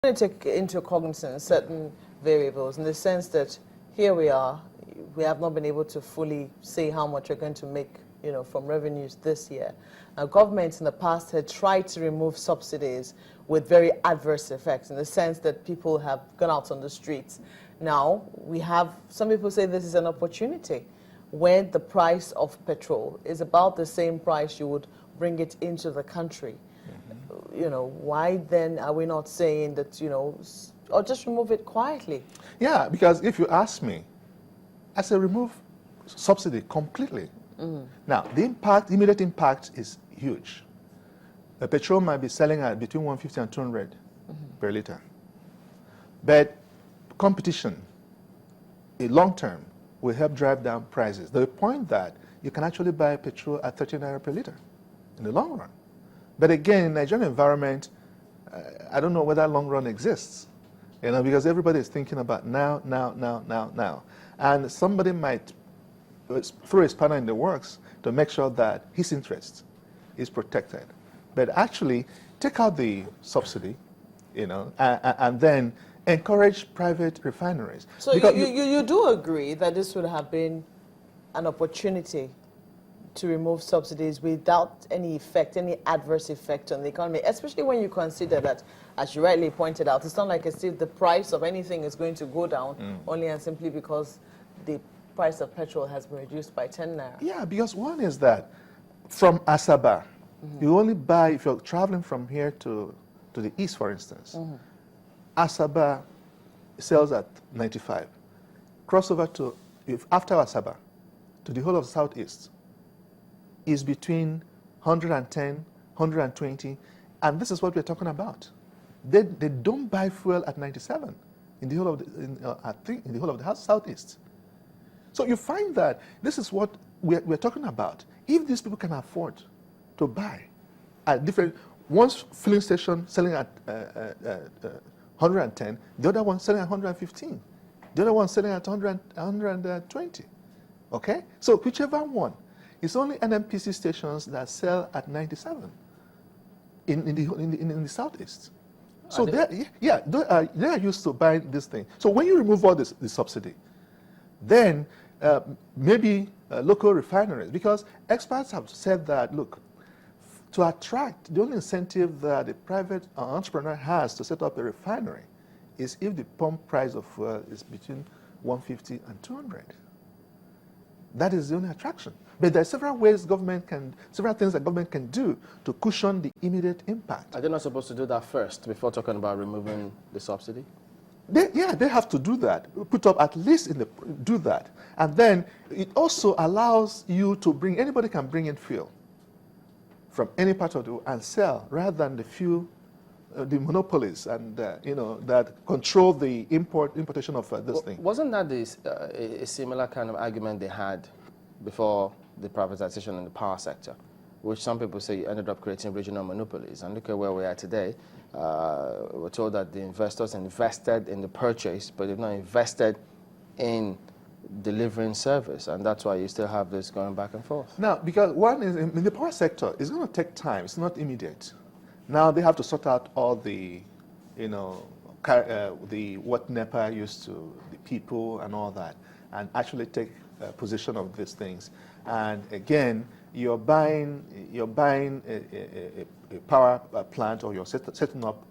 to take into cognizance certain variables in the sense that here we are, we have not been able to fully say how much we're going to make, from revenues this year. Now, governments in the past had tried to remove subsidies with very adverse effects in the sense that people have gone out on the streets. Now, some people say this is an opportunity when the price of petrol is about the same price you would bring it into the country. Why then are we not saying that, or just remove it quietly? Yeah, because if you ask me, I say remove subsidy completely. Now, the immediate impact is huge. The petrol might be selling at between 150 and 200 per liter. But competition, in long term, will help drive down prices. The point that you can actually buy petrol at 30 naira per liter in the long run. But again, in the Nigerian environment, I don't know whether long run exists, because everybody is thinking about now. And somebody might throw a spanner in the works to make sure that his interest is protected. But actually, take out the subsidy, and then encourage private refineries. So you do agree that this would have been an opportunity to remove subsidies without any adverse effect on the economy, especially when you consider that, as you rightly pointed out, it's not like as if the price of anything is going to go down only and simply because the price of petrol has been reduced by 10 naira. Yeah, because one is that from Asaba, you only buy, if you're traveling from here to the east, for instance, Asaba sells at 95. Crossover to, after Asaba, to the whole of the southeast, is between 110, 120, and this is what we're talking about. They don't buy fuel at 97 in the whole of in the whole of the southeast. So you find that this is what we're talking about. If these people can afford to buy at one filling station selling at 110, the other one selling at 115, the other one selling at 120. Okay? So whichever one. It's only NMPC stations that sell at 97 in the southeast. So they are used to buying this thing. So when you remove all the subsidy, then maybe local refineries, because experts have said that, look, to attract, the only incentive that a private entrepreneur has to set up a refinery is if the pump price of fuel is between 150 and 200. That is the only attraction. But there are several things that government can do to cushion the immediate impact. Are they not supposed to do that first before talking about removing the subsidy? They have to do that. Put up at least do that. And then it also allows you to anybody can bring in fuel from any part of the world and sell, rather than the few, the monopolies and, that control the importation of this thing. Wasn't that a similar kind of argument they had before the privatization in the power sector, which some people say ended up creating regional monopolies? And look at where we are today. We're told that the investors invested in the purchase, but they've not invested in delivering service, and that's why you still have this going back and forth. Now, because one is, in the power sector, it's going to take time. It's not immediate. Now they have to sort out all the, what NEPA used to, the people and all that, and actually take possession of these things. And again, you're buying a power plant, or you're setting up,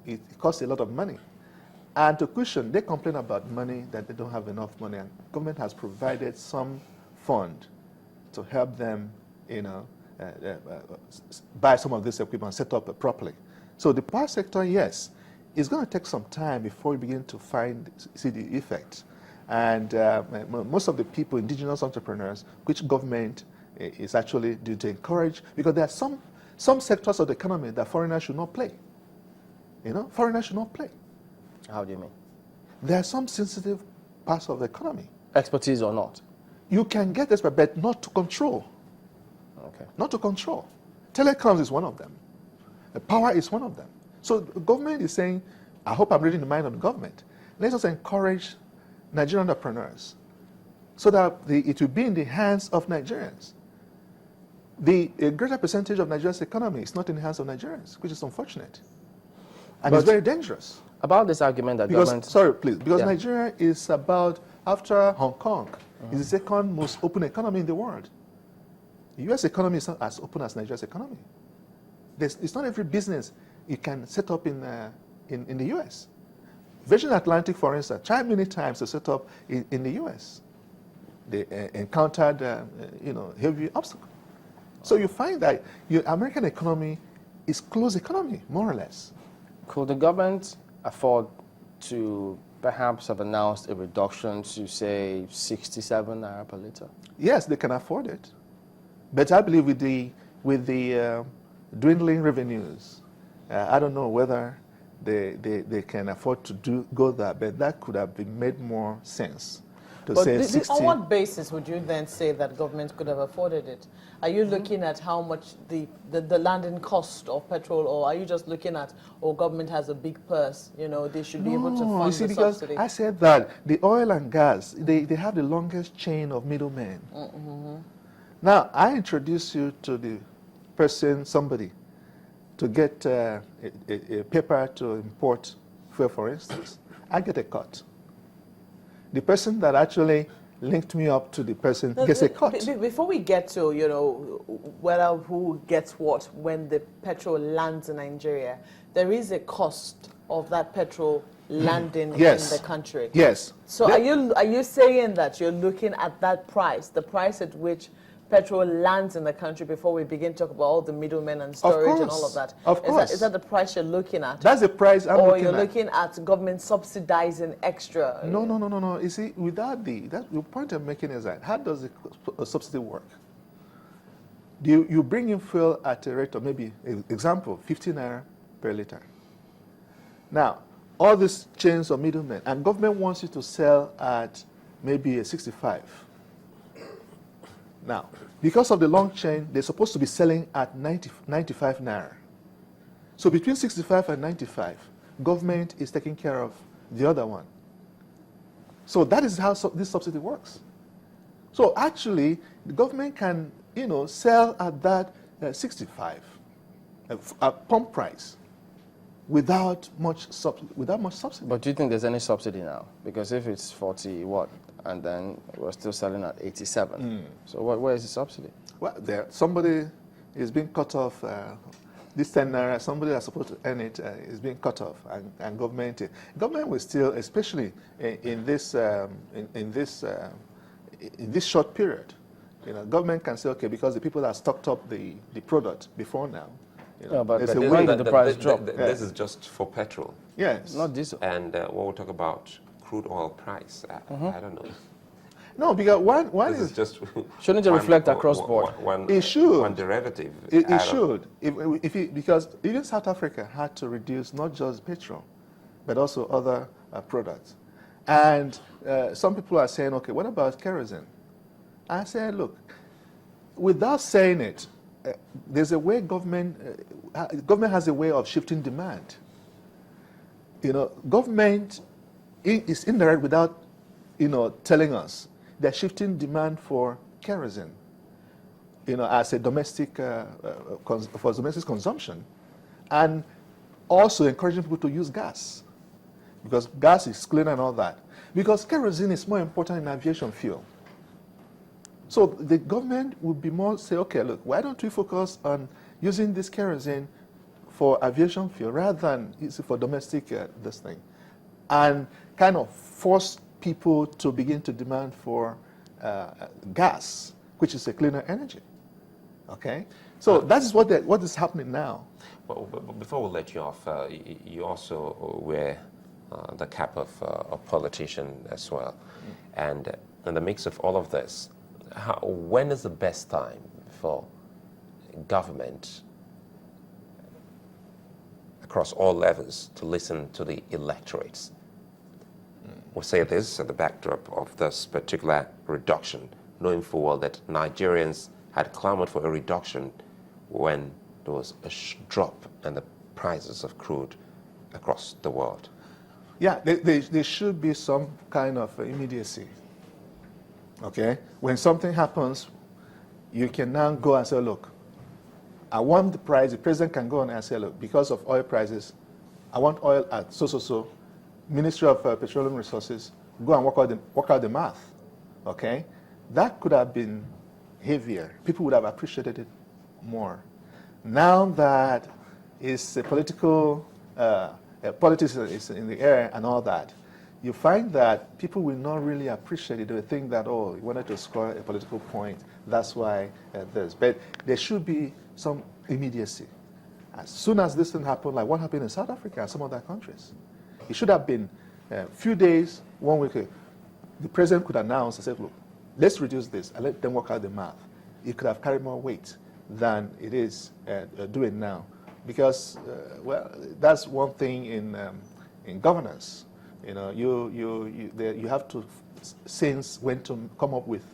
it costs a lot of money. And to cushion, they complain about money, that they don't have enough money, and government has provided some fund to help them, buy some of this equipment, set up properly. So the power sector, yes, it's going to take some time before we begin to see the effect. And most of the people, indigenous entrepreneurs, which government is actually due to encourage, because there are some sectors of the economy that foreigners should not play. Foreigners should not play. How do you mean? There are some sensitive parts of the economy. Expertise or not? You can get expert, but not to control. Okay. Not to control. Telecoms is one of them. Power is one of them. So the government is saying, I hope I'm reading the mind of the government, let us encourage Nigerian entrepreneurs so that it will be in the hands of Nigerians. A greater percentage of Nigeria's economy is not in the hands of Nigerians, which is unfortunate. And it's very dangerous. About this argument that Because, government... sorry, please, because Yeah. Nigeria is about, after Hong Kong, is the second most open economy in the world. The U.S. economy is not as open as Nigeria's economy. It's not every business you can set up in the U.S. Virgin Atlantic, for instance, tried many times to set up in the U.S. They encountered, heavy obstacles. So you find that your American economy is closed economy, more or less. Could the government afford to perhaps have announced a reduction to, say, 67 naira per litre? Yes, they can afford it. But I believe with the dwindling revenues, I don't know whether they can afford to go there, but that could have been made more sense. To But say 60. on what basis would you then say that government could have afforded it? Are you looking at how much the landing cost of petrol, or are you just looking at, government has a big purse, they should be able to fund you see, the because subsidy? I said that the oil and gas, they have the longest chain of middlemen. Now, I introduce you to the person, somebody, to get a paper to import fuel, for instance. I get a cut. The person that actually linked me up to the person gets a cut. Before we get to, whether who gets what when the petrol lands in Nigeria, there is a cost of that petrol landing Yes. in the country. Yes. So are you saying that you're looking at that price, the price at which petrol lands in the country before we begin to talk about all the middlemen and storage and all of that? Of course. Is that the price you're looking at? That's the price I'm or looking you're at. looking at government subsidizing extra? No. You see, without the point I'm making is that how does a subsidy work? You bring in fuel at a rate of maybe, example, 50 naira per liter. Now, all these chains of middlemen, and government wants you to sell at maybe a 65. Now, because of the long chain, they're supposed to be selling at 95 naira. So between 65 and 95, government is taking care of the other one. So that is how this subsidy works. So actually, the government can, sell at that 65 at pump price without much subsidy. But do you think there's any subsidy now? Because if it's 40 what, and then we're still selling at 87, so where is the subsidy? Well, somebody is being cut off. This 10 naira, somebody that's supposed to earn it is being cut off, and government will still, especially in this short period, government can say, okay, because the people that stocked up the product before now, but there's a when way. did the price drop? This is just for petrol. Yes. Not diesel. And when we talk about crude oil price, I don't know. No, because one This is just Shouldn't it reflect across board? It should. One derivative. It should. Because even South Africa had to reduce not just petrol, but also other products. And some people are saying, okay, what about kerosene? I said, look, without saying it, there's a way government has a way of shifting demand. Government is indirect without, telling us. They're shifting demand for kerosene, as a domestic, for domestic consumption, and also encouraging people to use gas, because gas is clean and all that. Because kerosene is more important in aviation fuel. So the government would be more say, okay, look, why don't we focus on using this kerosene for aviation fuel rather than use it for domestic this thing, and kind of force people to begin to demand for gas, which is a cleaner energy. Okay, so that is what is happening now. Well, before we let you off, you also wear the cap of a politician as well, and in the mix of all of this, when is the best time for government across all levels to listen to the electorates? We'll say this at the backdrop of this particular reduction, knowing full well that Nigerians had clamored for a reduction when there was a drop in the prices of crude across the world. Yeah, there should be some kind of immediacy. Okay? When something happens, you can now go and say, look, I want the price. The president can go on and say, look, because of oil prices, I want oil at so. Ministry of Petroleum Resources, go and work out the math. Okay? That could have been heavier. People would have appreciated it more. Now that it's a political, politics is in the air and all that, you find that people will not really appreciate it. They will think that, oh, you wanted to score a political point, that's why this. But there should be some immediacy. As soon as this thing happened, like what happened in South Africa and some other countries, it should have been a few days, 1 week. The president could announce and say, look, let's reduce this and let them work out the math. It could have carried more weight than it is doing now. Because, well, that's one thing in governance. You know, you have to sense when to come up with,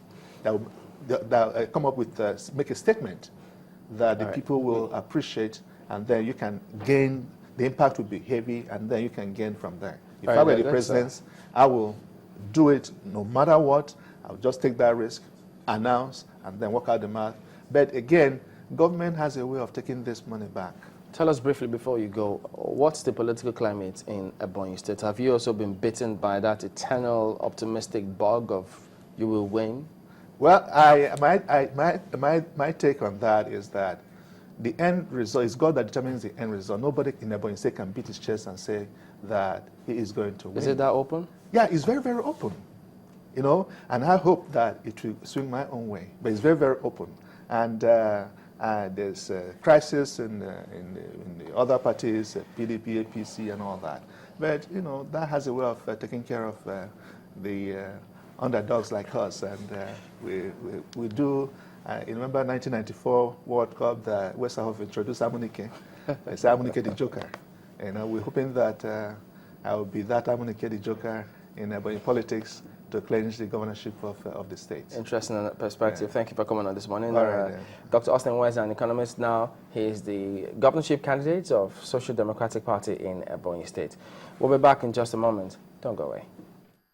make a statement that the people will appreciate, and then you can gain. The impact will be heavy, and then you can gain from there. If I were the president, I will do it no matter what. I'll just take that risk, announce, and then work out the math. But again, government has a way of taking this money back. Tell us briefly before you go, what's the political climate in Ebonyi State? Have you also been bitten by that eternal optimistic bug of you will win? Well, my take on that is that the end result is God that determines the end result. Nobody in Ebonyi State can beat his chest and say that he is going to win. Is it that open? Yeah, it's very, very open. You know, and I hope that it will swing my own way. But it's very, very open. And there's a crisis in the other parties, PDP, APC, and all that. But, you know, that has a way of taking care of the underdogs like us. And we do, you remember 1994 World Cup, the West Africa introduced Amunike. It's Amunike the Joker. You know, we're hoping that I will be that Amunike the Joker in politics to cleanse the governorship of the state. Interesting perspective. Yeah. Thank you for coming on this morning. Right, Dr. Austin Nweze, an economist now. He is the governorship candidate of Social Democratic Party in Ebonyi State. We'll be back in just a moment. Don't go away.